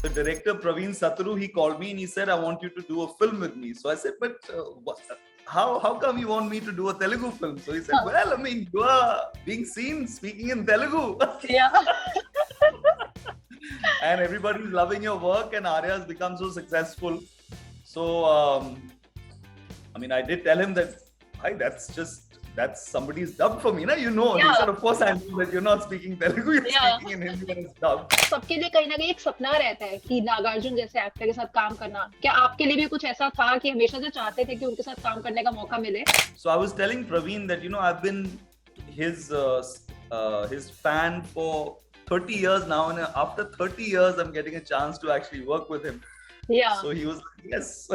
the director Praveen Saturu, he called me and he said, I want you to do a film with me. So I said, but how come you want me to do a Telugu film? So he said, well, I mean, you are being seen speaking in Telugu. Yeah. And everybody's loving your work, and Aarya has become so successful. So, I mean, I did tell him that, hi, that's somebody's dubbed for me, na? You know. Yeah. He said, of course I know that you're not speaking Telugu, you're speaking in Hindi and it's dubbed. सबके लिए कहीं ना कहीं एक सपना रहता है कि नागार्जुन जैसे एक्टर के साथ काम करना. क्या आपके लिए भी कुछ ऐसा था कि हमेशा से चाहते थे कि उनके साथ काम करने का मौका मिले? So I was telling Praveen that, you know, I've been his fan for 30 years now, and after 30 years I'm getting a chance to actually work with him. Yeah. So he was like, yes.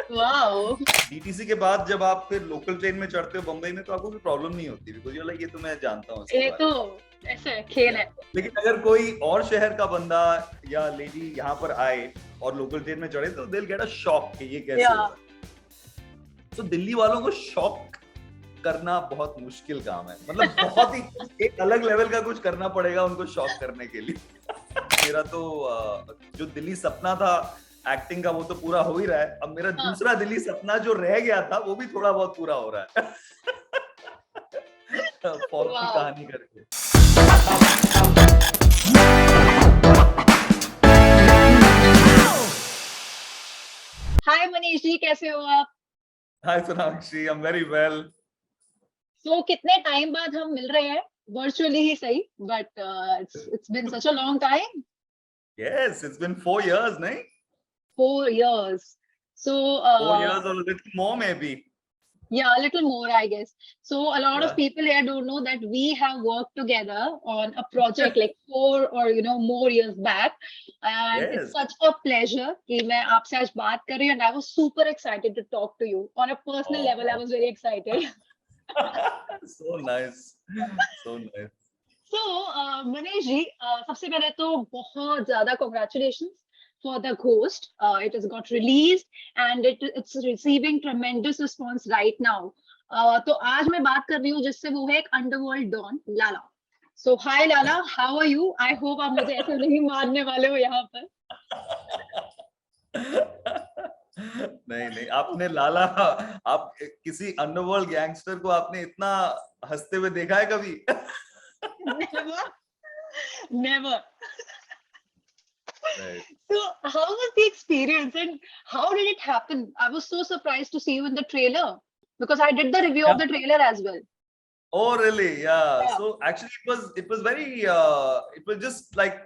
Wow. DTC के बाद जब आप फिर local train में चढ़ते हो बम्बई में, तो आपको कोई प्रॉब्लम नहीं होती, बिकॉज़ यू लाइक, ये तो मैं जानता हूँ. ये तो ऐसे खेल है. लेकिन अगर कोई और शहर का बंदा या लेडी यहाँ पर आए और लोकल ट्रेन में चढ़े, तो they'll get a shock कि ये कैसे होगा. तो दिल्ली वालों को शॉक करना बहुत मुश्किल काम है. मतलब बहुत ही एक अलग लेवल का कुछ करना पड़ेगा उनको शॉक करने के लिए. मेरा तो जो दिल्ली सपना था एक्टिंग का, वो तो पूरा हो ही रहा है. अब मेरा दूसरा दिल्ली सपना जो रह गया था, वो भी थोड़ा बहुत पूरा हो रहा है. फॉल की कहानी करके. हाय मनीष जी, कैसे हो आप? Hi Sonakshi, I am very well. So कितने टाइम बाद हम मिल रहे हैं, वर्चुअली ही सही, but it's been such a long time. Yes, it's been 4 years, nahi? 4 years. So 4 years or a little more maybe. Yeah, a little more, I guess. So a lot of people here don't know that we have worked together on a project like 4 or more years back, and it's such a pleasure कि मैं आपसे आज बात कर रही हूँ, and I was super excited to talk to you. On a personal level, I was very excited. So nice, so nice. So Manish जी, सबसे पहले तो बहुत ज़्यादा congratulations for The Ghost. It has got released and it's receiving tremendous response right now. तो आज मैं बात कर रही हूँ जिससे वो है एक underworld don, Lala. So hi Lala, how are you? I hope आप मुझे ऐसे नहीं मारने वाले हो यहाँ पर. नहीं, आपने लाला, आप किसी अंडरवर्ल्ड गैंगस्टर को आपने इतना हंसते हुए देखा है कभी? Never. Right. So how was the experience and how did it happen? I was so surprised to see you in the trailer because I did the review of the trailer as well. Oh really? Yeah. So actually it was very it was just like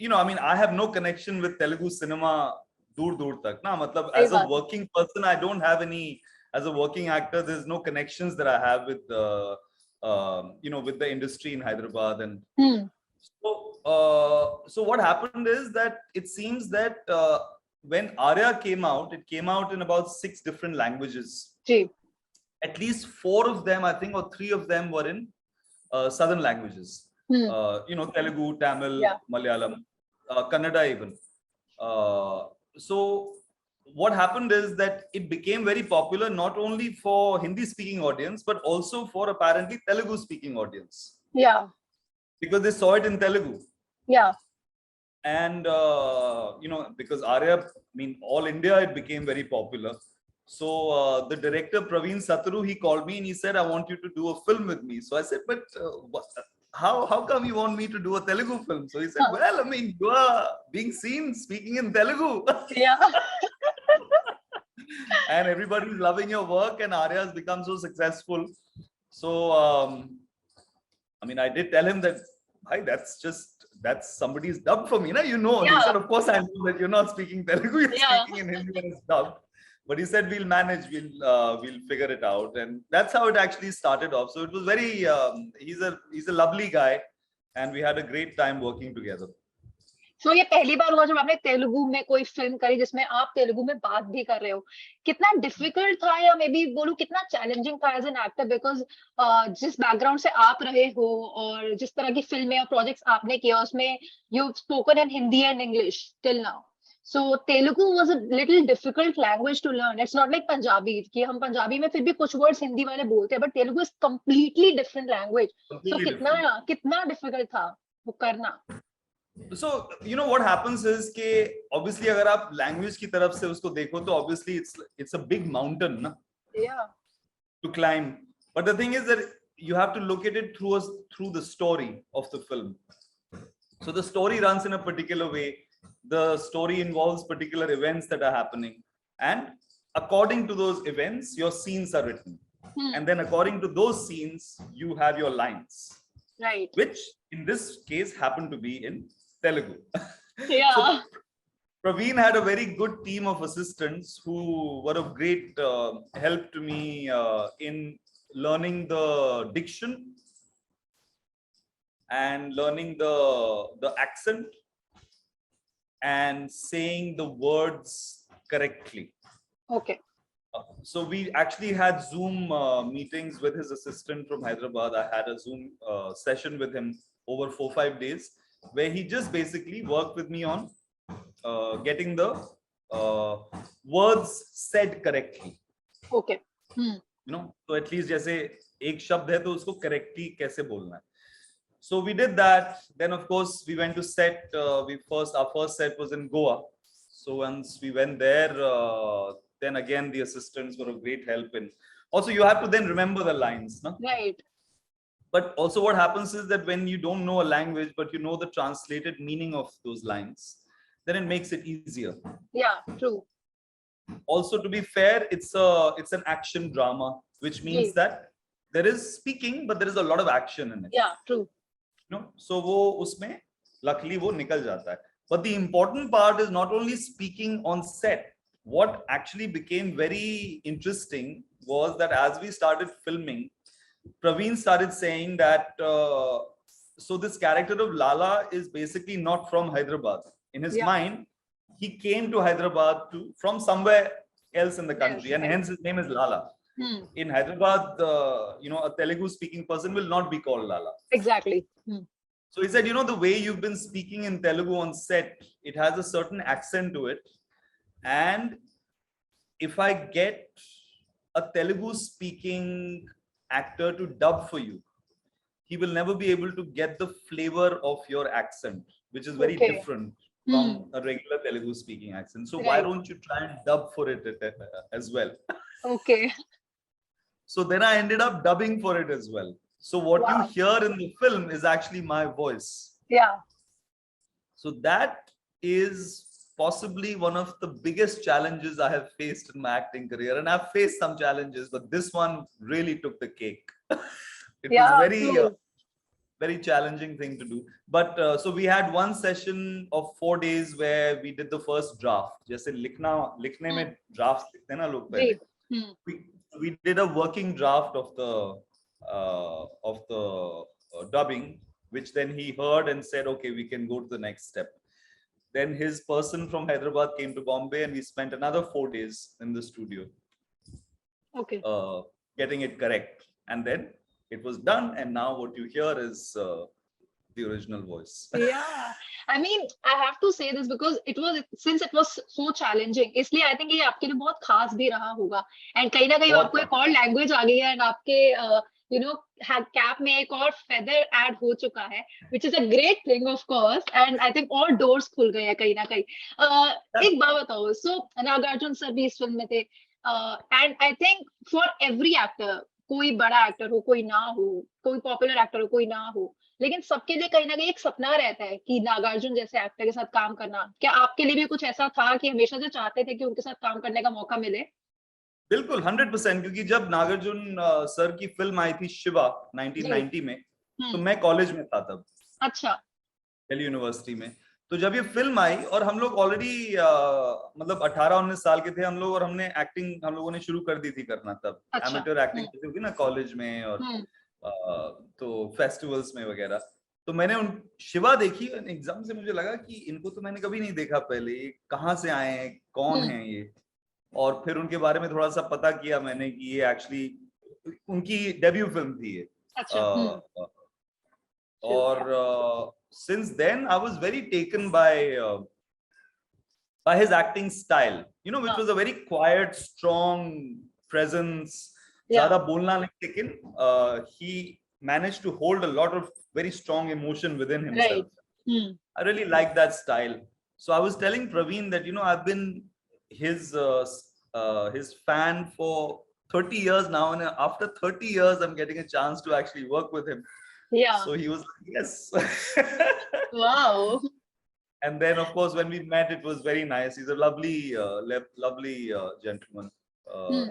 I mean, I have no connection with Telugu cinema दूर तक ना. मतलब as a working person I don't have any, as a working actor there's no connections that I have with with the industry in Hyderabad. And so what happened is that it seems that when Aarya came out, it came out in about 6 different languages. At least 4 of them, I think, or 3 of them were in southern languages. Telugu, Tamil, Malayalam, Kannada even. So what happened is that it became very popular not only for Hindi speaking audience but also for apparently Telugu speaking audience. Yeah. Because they saw it in Telugu. Yeah. And because Aarya, I mean, all India, it became very popular. So the director Praveen Saturu, he called me and he said, I want you to do a film with me. So I said, but how come you want me to do a Telugu film? So he said, well, I mean, you are being seen speaking in Telugu. Yeah. And everybody's loving your work, and Aarya has become so successful. So I mean, I did tell him that, hi, that's somebody's dubbed for me, na? You know. He said, of course I know that you're not speaking Telugu, you're speaking in Hindi and it's dubbed. But he said, we'll manage, we'll figure it out. And that's how it actually started off. So it was very, he's a lovely guy, and we had a great time working together. So ये पहली बार हुआ जब आपने तेलुगु में कोई film करी जिसमें आप तेलुगु में बात भी कर रहे हो. कितना डिफिकल्ट था, या मे बी बोलूं कितना चैलेंजिंग था एज एन एक्टर, बिकॉज जिस बैकग्राउंड से आप रहे हो और जिस तरह की फिल्में और प्रोजेक्ट्स आपने किया उसमें you spoken in Hindi and English till now. So Telugu was a little difficult language to learn. It's not like Punjabi कि हम पंजाबी में फिर भी कुछ words हिंदी वाले बोलते हैं, but Telugu is completely different language. So कितना difficult था वो करना? So you know what happens is कि obviously अगर आप language की तरफ से उसको देखो तो obviously it's a big mountain ना to climb, but the thing is that you have to look at it through the story of the film. So the story runs in a particular way, the story involves particular events that are happening, and according to those events your scenes are written, and then according to those scenes you have your lines, right, which in this case happen to be in Telugu. yeah. So Praveen had a very good team of assistants who were of great help to me in learning the diction and learning the accent and saying the words correctly. Okay. So we actually had Zoom meetings with his assistant from Hyderabad. I had a Zoom session with him over 4-5 days, where he just basically worked with me on getting the words said correctly. Okay. You know, so at least जैसे एक शब्द है तो उसको correctly कैसे बोलना है. So we did that. Then of course we went to set. Our first set was in Goa. So once we went there, then again the assistants were of great help. And also you have to then remember the lines, no? Right. But also what happens is that when you don't know a language, but you know the translated meaning of those lines, then it makes it easier. Yeah, true. Also, to be fair, it's an action drama, which means that there is speaking, but there is a lot of action in it. Yeah, true. You know, so वो उसमें luckily वो निकल जाता है. But the important part is not only speaking on set. What actually became very interesting was that as we started filming, Praveen started saying that so this character of Lala is basically not from Hyderabad. In his mind, he came to Hyderabad from somewhere else in the country, and hence his name is Lala. In Hyderabad, you know, a Telugu speaking person will not be called Lala. Exactly. So he said, you know, the way you've been speaking in Telugu on set, it has a certain accent to it. And if I get a Telugu speaking actor to dub for you, he will never be able to get the flavor of your accent, which is very different from a regular Telugu speaking accent. So why don't you try and dub for it as well? Okay. So then I ended up dubbing for it as well. So what you hear in the film is actually my voice. Yeah. So that is possibly one of the biggest challenges I have faced in my acting career. And I've faced some challenges, but this one really took the cake. It was very challenging thing to do. But so we had one session of 4 days where we did the first draft. जैसे लिखने में drafts लिखते हैं ना लोग पहले. We did a working draft of the dubbing, which then he heard and said, okay, we can go to the next step. Then his person from Hyderabad came to Bombay, and we spent another 4 days in the studio. Okay. Getting it correct. And then it was done, and now what you hear is the original voice. Yeah, I mean, I have to say this because since it was so challenging, इसलिए I think ये आपके लिए बहुत खास भी रहा होगा. And कहीं ना कहीं आपको एक और language आ गई है, and आपके you know, cap में एक और feather add हो चुका है, which is a great thing, of course. And I think all doors खुल गए हैं कहीं ना कहीं. एक बात बताओ, so नागार्जुन सर भी इस फिल्म में थे, and I think for every actor, कोई बड़ा एक्टर हो, कोई ना हो, कोई पॉपुलर एक्टर हो, कोई ना हो, लेकिन सबके लिए कहीं ना कहीं एक सपना रहता है कि नागार्जुन जैसे एक्टर के साथ काम करना. क्या आपके लिए भी कुछ ऐसा था कि हमेशा से चाहते थे कि उनके साथ काम करने का मौका मिले? बिल्कुल 100%, क्योंकि जब नागार्जुन सर की फिल्म आई थी शिवा 1990 में, तो मैं कॉलेज में था तब. अच्छा. दिल्ली यूनिवर्सिटी में. तो जब ये फिल्म आई और हम लोग ऑलरेडी मतलब 18-19 साल के थे हम लोग, और हमने एक्टिंग हम लोगों ने शुरू कर दी थी करना तब. एमेच्योर एक्टिंग होती ना कॉलेज में और तो फेस्टिवल्स में वगैरह. तो मैंने उन शिवा देखी, एग्जाम से मुझे लगा कि इनको तो मैंने कभी नहीं देखा पहले, ये कहाँ से आए हैं, कौन है ये. और फिर उनके बारे में थोड़ा सा पता किया मैंने कि ये एक्चुअली उनकी डेब्यू फिल्म थी ये. और since then I was very taken by his acting style, you know, which was a very quiet, strong presence. ज़्यादा बोलना नहीं, लेकिन he managed to hold a lot of very strong emotion within himself. I really like that style. So I was telling Praveen that, you know, I've been his fan for 30 years now, and after 30 years, I'm getting a chance to actually work with him. Yeah. So he was like, yes. Wow. And then, of course, when we met, it was very nice. He's a lovely, lovely gentleman,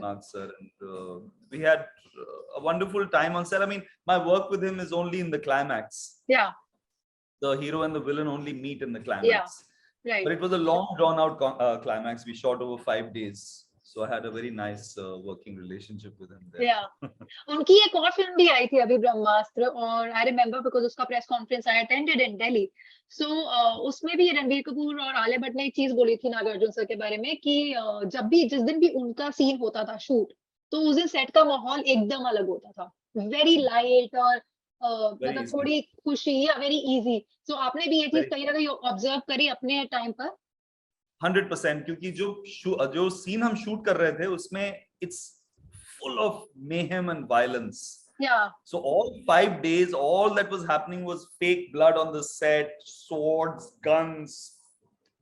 Nag sir. And we had a wonderful time on set. I mean, my work with him is only in the climax. Yeah. The hero and the villain only meet in the climax. Yeah. Right. But it was a long, drawn-out climax. We shot over 5 days. So I had a very nice working relationship with him there. Yeah. उनकी एक और film भी आई थी अभी ब्रह्मास्त्र, और I remember because उसका press conference I attended इन दिल्ली. सो उसमें भी रणबीर कपूर और आलिया भट्ट ने एक चीज बोली थी नागार्जुन सर के बारे में कि जब भी जिस दिन भी उनका सीन होता था शूट, तो उस दिन सेट का माहौल एकदम अलग होता था, वेरी लाइट और मतलब थोड़ी खुशी, या वेरी इजी. सो आपने भी ये चीज कहीं ना कहीं ऑब्जर्व करी अपने टाइम पर? 100%, क्योंकि जो सीन हम शूट कर रहे थे उसमें it's full of mayhem and violence. Yeah. So all 5 days, all that was happening was fake blood on the set, swords, guns,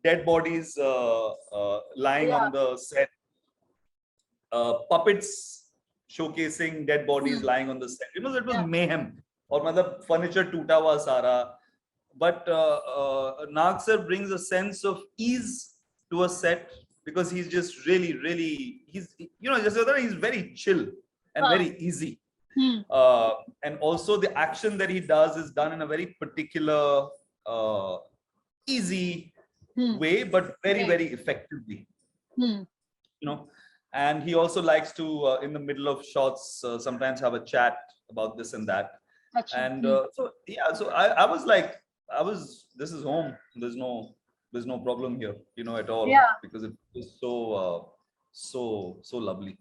dead bodies lying on the set, puppets showcasing dead bodies lying on the set. You know, it was mayhem. Or matlab furniture toota hua sara. But Nag sir brings a sense of ease to a set, because he's just really, he's, you know, just he's very chill and very easy. And also the action that he does is done in a very particular, easy way, but very effectively. You know, and he also likes to, in the middle of shots, sometimes have a chat about this and that. And so yeah, so I was like, this is home. There's no problem here, you know, at all. Yeah. Because it was so lovely.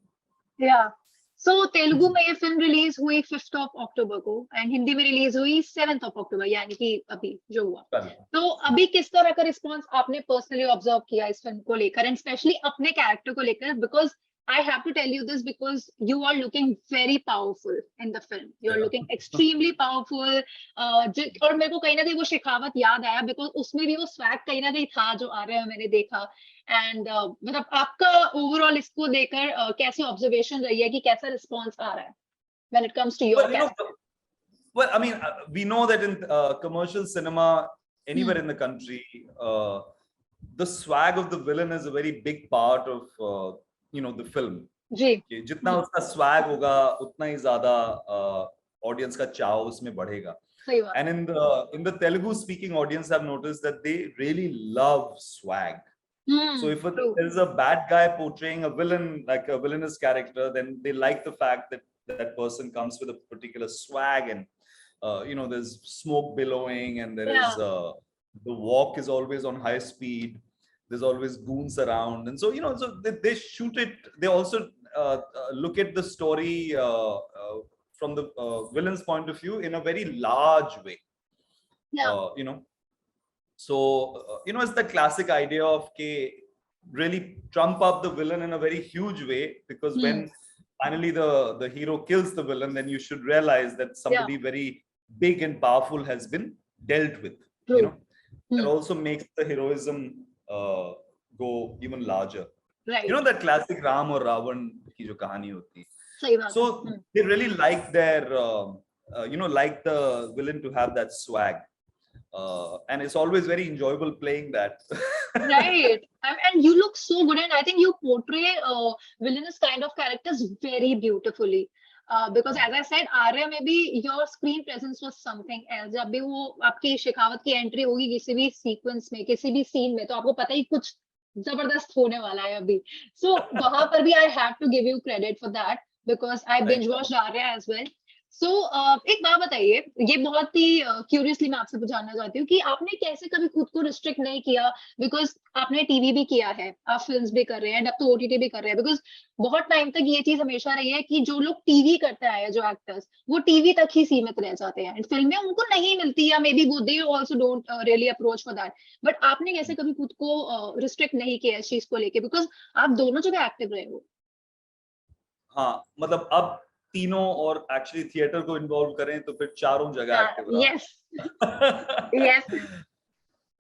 Yeah. So Telugu में ये film release हुई 5th of October को, and Hindi में release हुई 7th of October, यानी कि अभी जो हुआ. तो अभी किस तरह का रिस्पांस आपने पर्सनली ऑब्जर्व किया इस फिल्म को लेकर, एंड स्पेशली अपने कैरेक्टर को लेकर? Because I have to tell you this because you are looking very powerful in the film. You are looking extremely powerful. और मेरे को कहीं ना कहीं वो शेखावत याद आया, because उसमें भी वो स्वैग कहीं ना कहीं था जो आर्या में मैंने देखा. एंड मतलब आपका ओवरऑल इसको देकर कैसी ऑब्जर्वेशन रही है कि कैसा रिस्पॉन्स आ रहा है when it comes to your character? Well, I mean, we know that in commercial cinema anywhere in the country, the swag of the villain is a very big part of you know, the film. जी. जितना उसका swag होगा उतना ही ज्यादा audience का चाव उसमें बढ़ेगा. And in the Telugu speaking audience, I've noticed that they really love swag. So if there is a bad guy portraying a villain, like a villainous character, then they like the fact that that person comes with a particular swag, and you know, there's smoke billowing, and there is the walk is always on high speed. There's always goons around, and so, you know, so they shoot it. They also look at the story from the villain's point of view in a very large way. You know, so you know, it's the classic idea of really trump up the villain in a very huge way, because when finally the hero kills the villain, then you should realize that somebody very big and powerful has been dealt with. You know, that also makes the heroism go even larger. Right. You know, that classic Ram or Ravan ki jo kahani hoti. So they really like their you know, like the villain to have that swag, and it's always very enjoyable playing that. Right. And you look so good, and I think you portray villainous kind of characters very beautifully. Because as I said, Arya में भी your screen presence was something else. जब भी वो आपकी शेखावत की entry होगी किसी भी सीक्वेंस में, किसी भी सीन में, तो आपको पता ही कुछ जबरदस्त होने वाला है अभी. So वहां पर भी I have to give you credit for that, because I binge watched Arya as well. So एक बात बताइए, ये बहुत ही क्यूरियसली मैं आपसे जानना चाहती हूँ कि आपने कैसे कभी खुद को रिस्ट्रिक्ट नहीं किया, बिकॉज आपने टीवी भी किया है, आप फिल्म्स भी कर रहे हैं, अब तो ओटीटी भी कर रहे हैं. बिकॉज बहुत टाइम तक ये चीज हमेशा रही है कि जो लोग टीवी करते हैं, जो एक्टर्स, वो टीवी तक ही सीमित रह जाते हैं, फिल्में उनको नहीं मिलती, या मे बी वो they also don't really approach for that. But आपने कैसे कभी खुद को रिस्ट्रिक्ट नहीं किया इस चीज को लेके, बिकॉज आप दोनों जगह एक्टिव रहे हो? हाँ, मतलब अब तीनों और एक्चुअली थिएटर को इन्वॉल्व करें तो फिर चारों जगह एक्टिव रहा. Yes. Yes.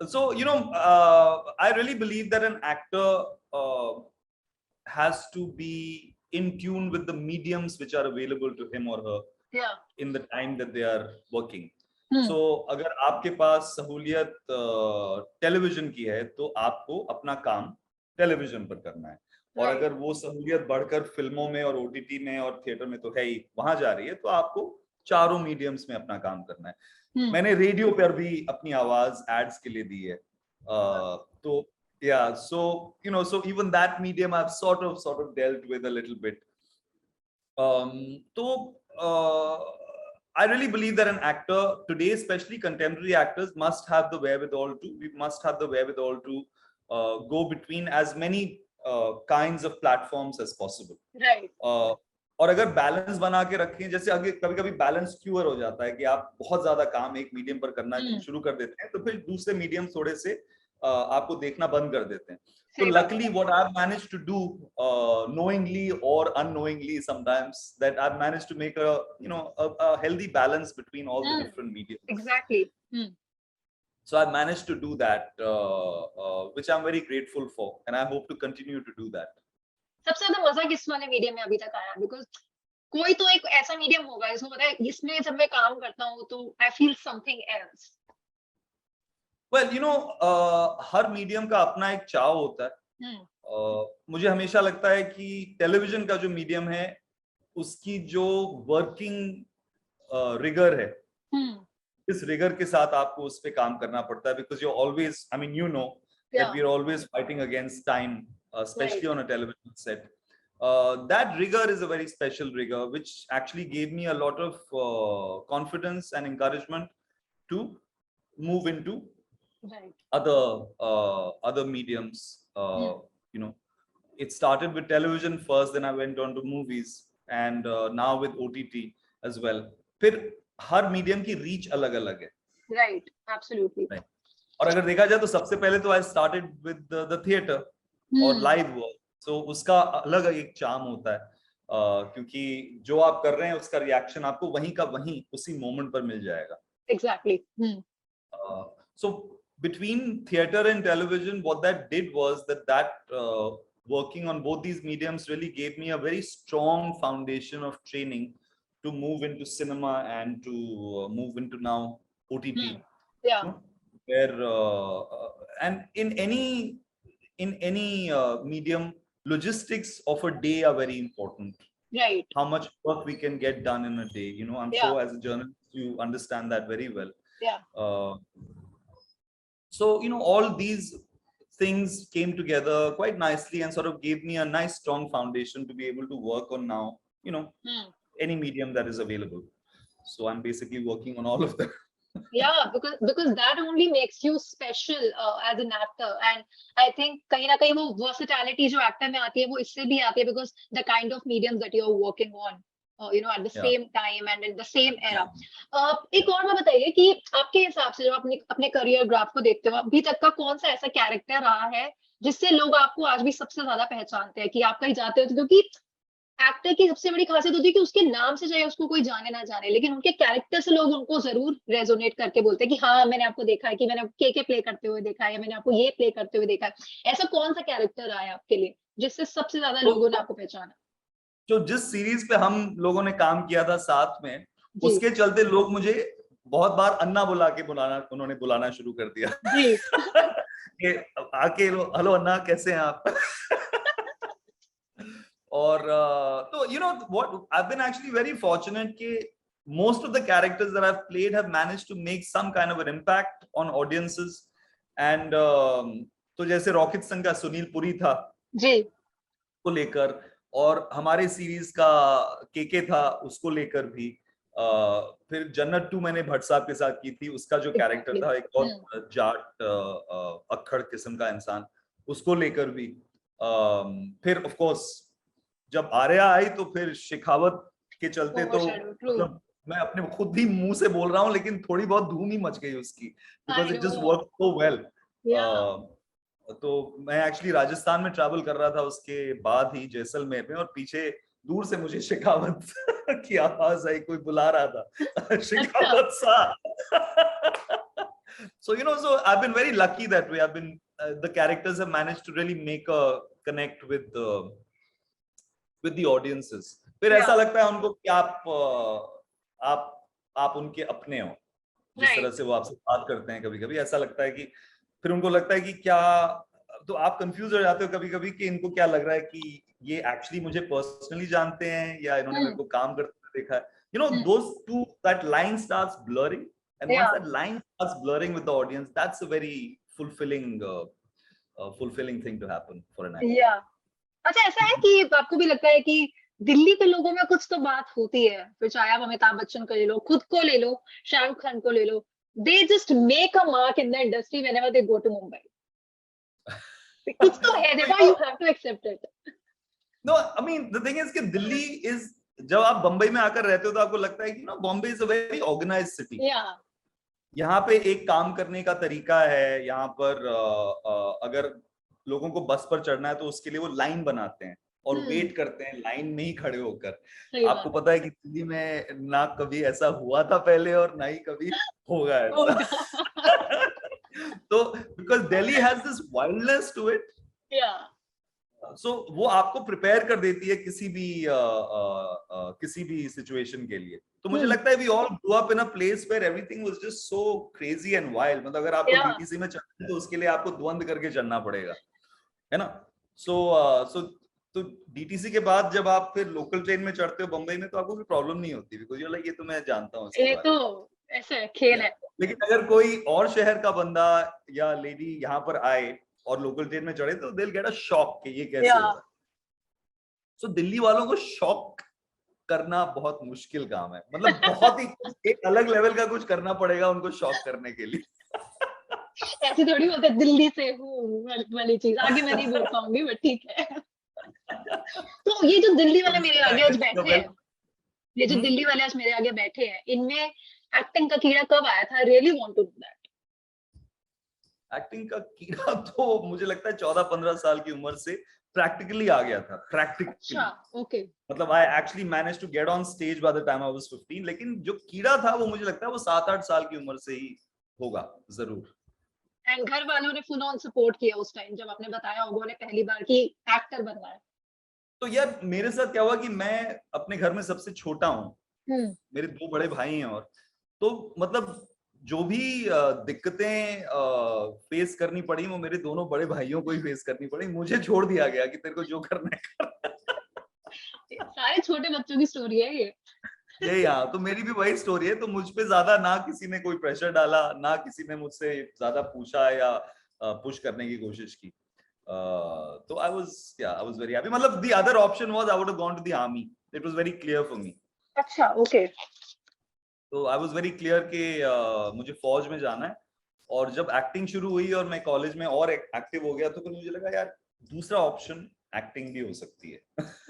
So, I really believe that an actor has to be in tune with the mediums which are available to him or her in the time that they are working. So अगर आपके पास सहूलियत television की है तो आपको अपना काम television पर करना है, और अगर वो सहूलियत बढ़कर फिल्मों में और ओटीटी में और थिएटर में तो है ही, वहां जा रही है, तो आपको चारों मीडियम्स में अपना काम करना है। मैंने रेडियो पर भी अपनी आवाज एड्स के लिए दी है, तो yeah, so so even that medium I've sort of dealt with a little bit. So I really believe that an actor today, especially contemporary actors, must have the wherewithal to go between as many kinds of platforms as possible. Right. और अगर balance बना के रखें, जैसे अगर कभी कभी balance queer हो जाता है कि आप बहुत ज्यादा काम एक मीडियम पर करना शुरू कर देते हैं, तो फिर दूसरे मीडियम थोड़े से आपको देखना बंद कर देते हैं। So luckily what I've managed to do, knowingly or unknowingly sometimes, that I've managed to make a healthy balance between all the different mediums. Exactly. So I've managed to do that, which I'm very grateful for, and I hope to continue to do that. सबसे ज्यादा मजा किस वाले medium में अभी तक आया? Because कोई तो एक ऐसा मीडियम होगा जिसको पता है इसमें जब मैं काम करता हूँ तो I feel something else. Well, her medium का अपना एक चाव होता है। मुझे हमेशा लगता है कि टेलीविजन का जो मीडियम है उसकी जो वर्किंग रिगर है, इस रिगर के साथ आपको उस पे काम करना पड़ता है, because you always, I mean that we are always fighting against time, especially on a television set. That rigor is a very special rigor, which actually gave me a lot of confidence and encouragement to move into other mediums. It started with television first, then I went on to movies, and now with OTT as well. फिर हर medium की reach अलग अलग है। Right, absolutely. Right. और अगर देखा जाए तो सबसे पहले तो I started with the theater और live work, so उसका अलग एक चार्म होता है, क्योंकि जो आप कर रहे हैं उसका रिएक्शन आपको वहीं का वहीं उसी मोमेंट पर मिल जाएगा। Exactly. So between theater and television, what that did was that working on both these mediums really gave me a very strong foundation of training to move into cinema and to move into now OTT. Yeah. Where and in any medium, logistics of a day are very important. Right. How much work we can get done in a day. I'm sure as a journalist you understand that very well. Yeah. So all these things came together quite nicely and sort of gave me a nice strong foundation to be able to work on now any medium that is available. So I'm basically working on all of them. Yeah, because that only makes you special as an actor, and I think कहीं ना कहीं वो versatility जो actor में आती है वो इससे भी आती है, because the kind of mediums that you're working on, at the same time and in the same era. एक और बात बताइए कि आपके हिसाब से जब अपने अपने करियर ग्राफ को देखते हो, अभी तक का कौन सा ऐसा कैरेक्टर रहा है जिससे लोग आपको आज भी सबसे ज्यादा पहचानते हैं कि आप कहीं जाते हो? क्योंकि एक्टर की सबसे बड़ी खासियत होती है कि उसके नाम से चाहे उसको कोई जाने ना जाने, लेकिन उनके कैरेक्टर से लोग उनको जरूर रेजोनेट करके बोलते हैं कि हाँ मैंने आपको देखा है, कि मैंने के प्ले करते हुए देखा है, मैंने आपको ये प्ले करते हुए देखा है। ऐसा कौन सा कैरेक्टर आया आपके लिए जिससे सबसे ज्यादा लोगों ने आपको पहचाना? जो जिस सीरीज पे हम लोगों ने काम किया था साथ में, उसके चलते लोग मुझे बहुत बार अन्ना उन्होंने बुलाना शुरू कर दिया। आके हेलो अन्ना, कैसे हैं आप? और तो what, I've been actually very fortunate कि most of the characters that I've played have managed to make some kind of an impact on audiences, and तो जैसे रॉकेट संघ का सुनील पुरी था जी को लेकर, और हमारे सीरीज का केके था उसको लेकर भी, फिर जन्नत 2 मैंने भट्ट साहब के साथ की थी, उसका जो कैरेक्टर था एक बहुत जाट अक्खड़ किस्म का इंसान, उसको लेकर भी। फिर ऑफ कोर्स जब आर्या आई तो फिर शेखावत के चलते तो मतलब मैं अपने खुद ही मुंह से बोल रहा हूँ, लेकिन थोड़ी बहुत धूम ही मच गई उसकी, because it just work so well. तो मैं एक्चुअली राजस्थान में ट्रैवल कर रहा था उसके बाद ही जैसलमेर में, और पीछे दूर से मुझे शेखावत की आवाज आई, कोई बुला रहा था शेखावत सा। So so I've been very lucky that way. I've been the characters have managed to really make a connect with the audiences. फिर ऐसा Yeah, लगता है उनको कि आप उनके अपने हो, जिस तरह right. से वो आपसे बात करते हैं। कभी कभी ऐसा लगता है कि फिर उनको लगता है कि क्या, तो आप कंफ्यूज हो जाते हो कभी कभी कि इनको क्या लग रहा है कि ये एक्चुअली मुझे पर्सनली जानते हैं या इन्होंने मेरे Hmm. को काम करते हुए देखा है। Hmm. those two, that line starts blurring, and once Yeah. that line starts blurring with the audience, that's a very fulfilling thing to happen for an actor. Yeah. अच्छा, ऐसा है कि आपको भी लगता है कि दिल्ली के लोगों में कुछ तो बात होती है, फिर चाहे आप अमिताभ बच्चन को ले लो, खुद को ले लो, शाहरुख खान को ले लो, they just make a mark in the industry whenever they go to Mumbai. कुछ तो है, So, देखो, you have to accept it. no, I mean the thing is कि दिल्ली is, जब आप बंबई में आकर रहते हो तो आपको लगता है कि Bombay is a very organised city. या यहाँ पे एक काम करने का तरीका है। यहाँ पर अगर लोगों को बस पर चढ़ना है तो उसके लिए वो लाइन बनाते हैं और वेट करते हैं लाइन में ही खड़े होकर। सही आपको बात पता है कि दिल्ली में ना कभी ऐसा हुआ था पहले और ना ही कभी होगा ऐसा। होगा। तो because Delhi has this wildness to it, या सो वो आपको प्रिपेयर कर देती है किसी भी सिचुएशन के लिए। तो मुझे लगता है we all grow up in a place where everything was just so crazy and wild. मतलब अगर आपको या डीटीसी में चलना है तो उसके लिए आपको द्वंद करके चलना पड़ेगा, है ना। सो सो तो डीटीसी के बाद जब आप फिर लोकल ट्रेन में चढ़ते हो बंबई में तो आपको कोई प्रॉब्लम नहीं होती, बिकॉज यू लाइक ये तो मैं जानता हूँ इसके ये बारे तो में। ऐसा है, खेल Yeah. है। लेकिन अगर कोई और शहर का बंदा या लेडी यहाँ पर आए और लोकल ट्रेन में चढ़े तो they will get a shock कि ये कैसे या हो रहा है। सो दिल्ली वालों को शॉक करना बहुत मुश्किल काम है। मतलब बहुत ही एक अलग लेवल का कुछ करना पड़ेगा उनको शॉक करने के लिए। ऐसी थोड़ी होता है दिल्ली से हूँ वाली चीज, आगे मैं नहीं बोल पाऊंगी, बट ठीक है। तो ये जो दिल्ली वाले मेरे आगे आज बैठे हैं, ये जो दिल्ली वाले आज मेरे आगे बैठे हैं, इनमें एक्टिंग का कीड़ा कब आया था? Really want to do that. Acting का कीड़ा तो मुझे लगता है 14-15 साल की उम्र से प्रैक्टिकली आ गया था। प्रैक्टिकली, अच्छा, ओके। मतलब I actually manage to get on stage by the time I was 15, लेकिन जो कीड़ा था वो मुझे लगता है वो 7-8 साल की उम्र से ही होगा जरूर। एंड घर वालों ने फुल ऑन सपोर्ट किया उस टाइम जब आपने बताया होगा उन्हें पहली बार कि एक्टर बनना है? तो यार मेरे साथ क्या हुआ कि मैं अपने घर में सबसे छोटा हूँ, हम्म। मेरे 2 बड़े भाई हैं, और तो मतलब जो भी दिक्कतें फेस करनी पड़ी वो मेरे दोनों बड़े भाइयों को ही फेस करनी पड़ी। मुझे छोड़ दिया गया कि तेरे को जो करना है कर। सारे छोटे बच्चों की स्टोरी है ये। ये यहाँ तो मेरी भी वही स्टोरी है। तो मुझ पे ज्यादा ना किसी ने कोई प्रेशर डाला, ना किसी ने मुझसे ज्यादा पूछा या पुश करने की कोशिश की। तो आई वाज वेरी हैप्पी। मतलब the other option was I would have gone to the army. It was very clear for me. अच्छा, ओके। तो आई वाज वेरी क्लियर कि मुझे फौज में जाना है। और जब एक्टिंग शुरू हुई और मैं कॉलेज में और एक्टिव हो गया तो फिर मुझे लगा यार दूसरा ऑप्शन एक्टिंग भी हो सकती है।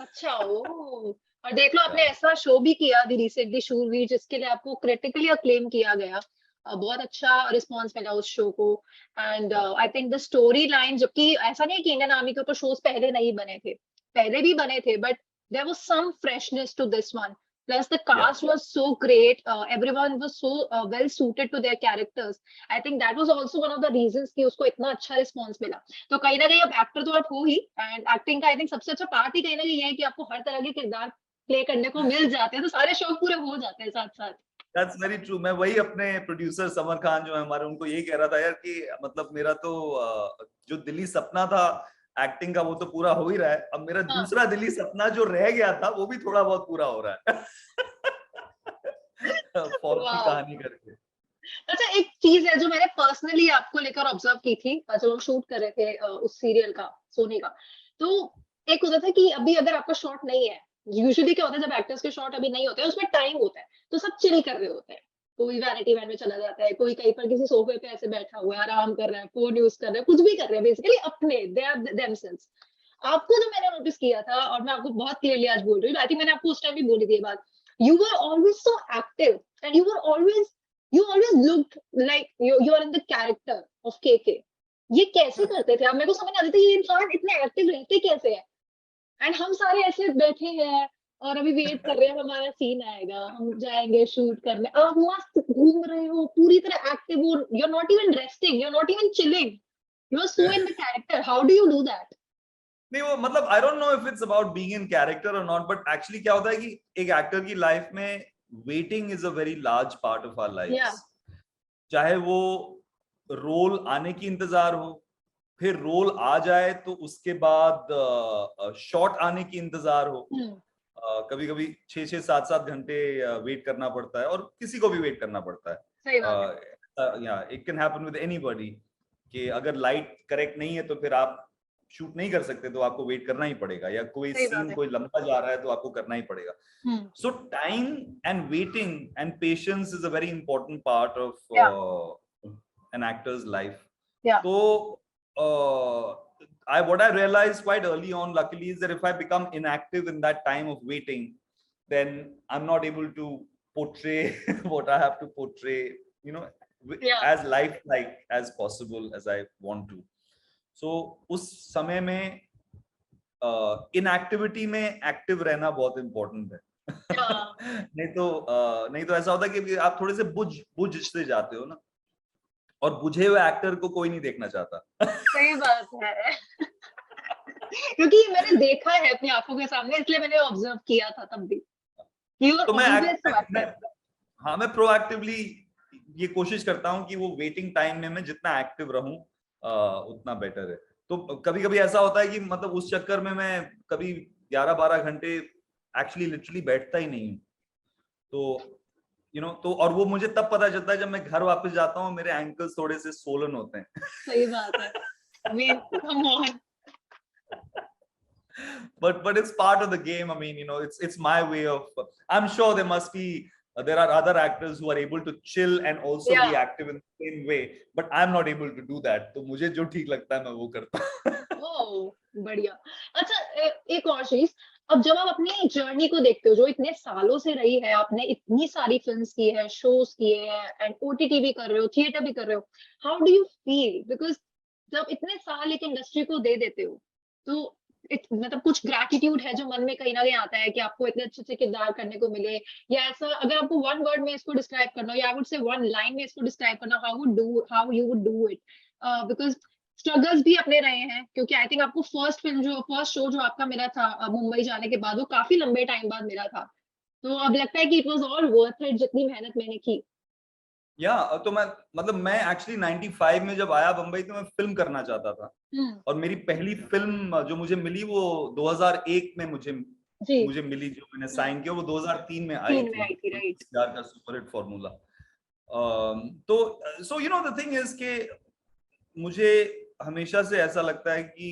अच्छा, ओ। और देख लो, आपने ऐसा शो भी किया अभी रिसेंटली, शूरवीर, जिसके लिए आपको क्रिटिकली अक्लेम किया गया। बहुत अच्छा रिस्पांस मिला उस शो को। And I think the story line, जबकि ऐसा नहीं कि इंडियन आर्मी के ऊपर शोज पहले नहीं बने थे, पहले भी बने थे, but there was some freshness to this one. Plus, the cast was so great. Everyone was so well suited to their characters. I think that was also one of the reasons कि उसको इतना अच्छा response मिला। तो कहीं ना कहीं अब एक्टर तो आप हो ही, एंड एक्टिंग का आई थिंक सबसे अच्छा पार्ट ही कहीं ना कहीं ये है कि आपको हर तरह के किरदार प्ले करने को मिल जाते हैं, तो सारे शौक पूरे हो जाते हैं साथ साथ। That's very true. मैं वही अपने प्रोड्यूसर समर खान जो है हमारे, उनको यही कह रहा था यार कि मतलब मेरा तो जो दिल्ली सपना था एक्टिंग का वो तो पूरा हो ही रहा है। अब मेरा हाँ, दूसरा दिल्ली सपना जो रह गया था वो भी थोड़ा बहुत पूरा हो रहा है। फौज की वाह। कहानी करके। अच्छा, एक चीज है जो मैंने पर्सनली आपको लेकर ऑब्जर्व की थी जब हम शूट कर रहे थे उस सीरियल का, सोनी का। तो एक होता था कि अभी अगर आपका शॉट नहीं है, यूजुअली क्या होता है जब एक्टर्स के शॉट अभी नहीं होते हैं, उसमें टाइम होता है, तो सब चिल कर रहे होते हैं। कोई वैनिटी वैन में चला जाता है, कोई कहीं पर किसी सोफे पे ऐसे बैठा हुआ है, आराम कर रहा है, फोन यूज कर रहा है, कुछ भी कर रहे हैं, बेसिकली अपने दे आर देमसेल्व्स। आपको जो मैंने नोटिस किया था, और मैं आपको बहुत क्लियरली आज बोल रही हूँ, आई थिंक मैंने आपको उस टाइम भी बोली थी ये बात, you were always so active and you always looked like you are in the character of KK. ये कैसे करते थे आप? मेरे को समझ नहीं आती थी ये इंसान इतने एक्टिव रहते कैसे हैं, एंड हम सारे ऐसे बैठे हैं और अभी वेट कर रहे हैं हमारा सीन आएगा, हम जाएंगे शूट करने। आप मस्त घूम रहे हो पूरी तरह एक्टिव हो, you are not even resting, you are not even chilling, you are so in the character, how do you do that? नहीं वो मतलब I don't know if it's about being in character और not, but actually क्या होता है कि एक actor की लाइफ में waiting is a very large part of our lifes. चाहे वो रोल आने की इंतजार हो, फिर रोल आ जाए तो उसके बाद शॉट आने की इंतजार हो, कभी कभी 6-6 7-7 घंटे वेट करना पड़ता है, और किसी को भी वेट करना पड़ता है। सही बात या it can happen with anybody कि अगर लाइट करेक्ट नहीं है तो फिर आप शूट नहीं कर सकते, तो आपको वेट करना ही पड़ेगा, या कोई सही बात सीन है। कोई लंबा जा रहा है तो आपको करना ही पड़ेगा। So time and waiting and patience is a very important part of an actor's life. तो what I realized quite early on, luckily, is that if I become inactive in that time of waiting, then I'm not able to portray what I have to portray, you know, as lifelike as possible as I want to. So उस समय में inactivity में active रहना बहुत important है। नहीं तो ऐसा होता है कि आप थोड़े से बुझ से जाते हो ना, और बुझे हुए एक्टर को कोई नहीं देखना चाहता। सही बात है। क्योंकि ये मैंने देखा है अपनी आंखों के सामने, इसलिए मैंने ऑब्जर्व किया था तब भी। तो मैं प्रोएक्टिवली ये कोशिश करता हूँ कि वो वेटिंग टाइम में मैं जितना एक्टिव रहूं उतना बेटर है। तो कभी कभी ऐसा होता है कि मतलब उस चक्कर में मैं कभी 11-12 घंटे एक्चुअली लिटरली बैठता ही नहीं हूँ। तो तो और वो मुझे तब पता चलता है जब मैं घर वापस जाता हूँ, मेरे एंकल्स थोड़े से सोलन होते हैं। सही बात है। I mean, come on. But it's part of the game. I mean, it's my way of. I'm sure there are other actors who are able to chill and also be active in the same way, but I'm not able to do that. तो मुझे जो ठीक लगता है मैं वो करता हूँ। ओह बढ़िया। अच्छा एक और चीज, अब जब आप अपनी जर्नी को देखते हो जो इतने सालों से रही है, आपने इतनी सारी फिल्म्स की है, शोज किए हैं, एंड ओटीटी भी कर रहे हो, थिएटर भी कर रहे हो, how do you feel? Because जब इतने साल एक इंडस्ट्री को दे देते हो, तो मतलब कुछ ग्रैटिट्यूड है जो मन में कहीं ना कहीं आता है कि आपको इतने अच्छे अच्छे किरदार करने को मिले, या ऐसा अगर आपको वन वर्ड में इसको डिस्क्राइब करना हो, या I would say one line में इसको डिस्क्राइब करना, how you would do it? Because struggles भी अपने रहे हैं, क्योंकि आई थिंक आपको फर्स्ट शो जो आपका मिला था मुंबई जाने के बाद, वो काफी लंबे टाइम बाद मिला था, तो अब लगता है कि it was all worth it जितनी मेहनत मैंने की। तो मैं एक्चुअली 95 में जब आया बम्बई तो मैं फिल्म करना चाहता था, और मेरी पहली फिल्म जो मुझे मिली वो 2001 में मुझे मिली, जो मैंने साइन किया वो 2003 में आई थी, यार का सुपर हिट फॉर्मूला। तो सो द थिंग इज के मुझे हमेशा से ऐसा लगता है कि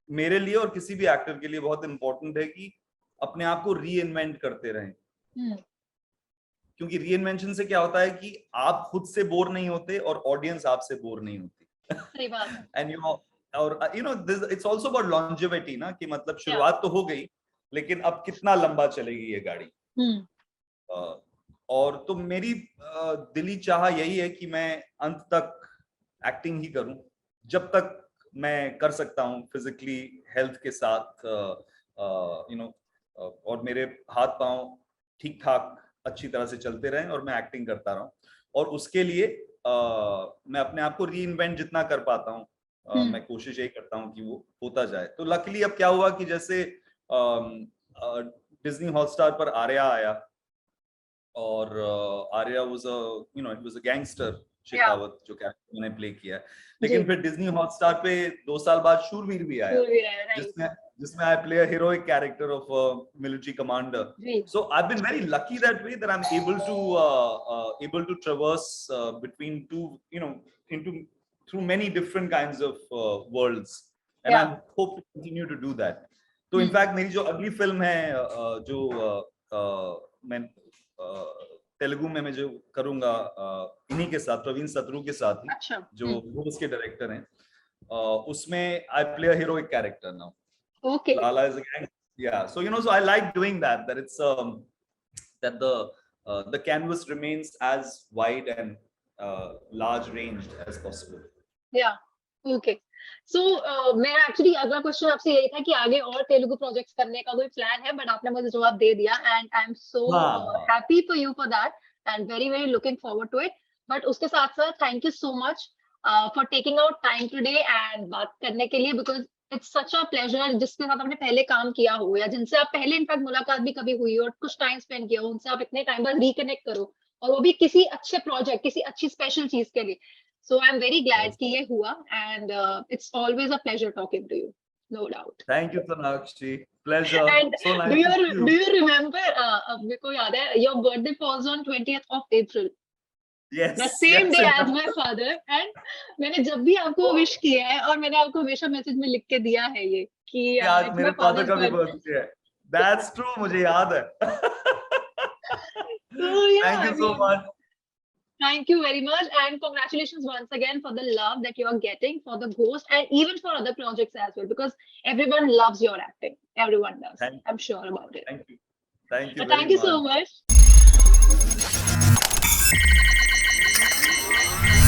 मेरे लिए और किसी भी एक्टर के लिए बहुत इंपॉर्टेंट है कि अपने आप को री इन्वेंट करते रहें, क्योंकि री इन्वेंशन से क्या होता है कि आप खुद से बोर नहीं होते और ऑडियंस आपसे बोर नहीं होती। सही बात है। एंड और इट्स आल्सो अबाउट लॉन्जेविटी ना, कि मतलब शुरुआत तो हो गई लेकिन अब कितना लंबा चलेगी ये गाड़ी। और तो मेरी दिली चाह यही है कि मैं अंत तक एक्टिंग ही करूं, जब तक मैं कर सकता हूं फिजिकली हेल्थ के साथ, और मेरे हाथ पांव ठीक ठाक अच्छी तरह से चलते रहें और मैं एक्टिंग करता रहूं, और उसके लिए मैं अपने आप को री इन्वेंट जितना कर पाता हूं, मैं कोशिश यही करता हूं कि वो होता जाए। तो लकीली अब क्या हुआ कि जैसे डिज्नी हॉटस्टार पर आर्या आया, और Arya was it was a gangster Shekhawat जो कैरेक्टर मैंने प्ले किया है, लेकिन फिर डिज्नी हॉटस्टार पे 2 साल बाद शूरवीर भी आया, जिसमें I play a heroic character of a military commander. So I've been very lucky that way, that I'm able to traverse between through many different kinds of worlds, and I hope to continue to do that. So in fact मेरी जो अगली film है जो मैं तेलुगु में मैं जो करूंगा इन्हीं के साथ, प्रवीण सतरू के साथ ही, जो उसके डायरेक्टर हैं, उसमें I play a heroic character now. Okay. Lala is a gang. Yeah. So so I like doing that. That it's that the canvas remains as wide and large ranged as possible. Yeah. Okay. सो मेरा actually अगला question आपसे यही था कि आगे और Telugu projects करने का कोई प्लान है, बट आपने मुझे जवाब दे दिया एंड आई एम सो हाँ happy for you for that and very very looking forward to it. But उसके साथ साथ thank you so much for taking out time today and बात करने के लिए, because it's such a pleasure जिसके साथ आपने पहले काम किया हो या जिनसे आप पहले इनफैक्ट मुलाकात भी कभी हुई हो और कुछ टाइम स्पेंड किया हो, उनसे आप इतने टाइम बाद रिकनेक्ट करो और वो भी किसी अच्छे प्रोजेक्ट, किसी अच्छी स्पेशल चीज के लिए. So I'm very glad yes. कि ये हुआ and it's always a pleasure talking to you, no doubt. Thank you, Sonakshi. Pleasure. And So do nice to see do you. you remember? मेरे को याद है your birthday falls on 20th of April, the Yes, same yes. day as my father. And मैंने जब भी आपको wish किया है और मैंने आपको हमेशा मैसेज में लिख के दिया है ये कि आज it's मेरे my फादर father's का भी birthday. बर्थडे है. That's true. मुझे याद है. So yeah, Thank I you so mean, much. thank you very much and congratulations once again for the love that you are getting for the Ghost and even for other projects as well, because everyone loves your acting. Everyone does. Thank, I'm sure about it. thank you. Thank you Thank very you so much. much.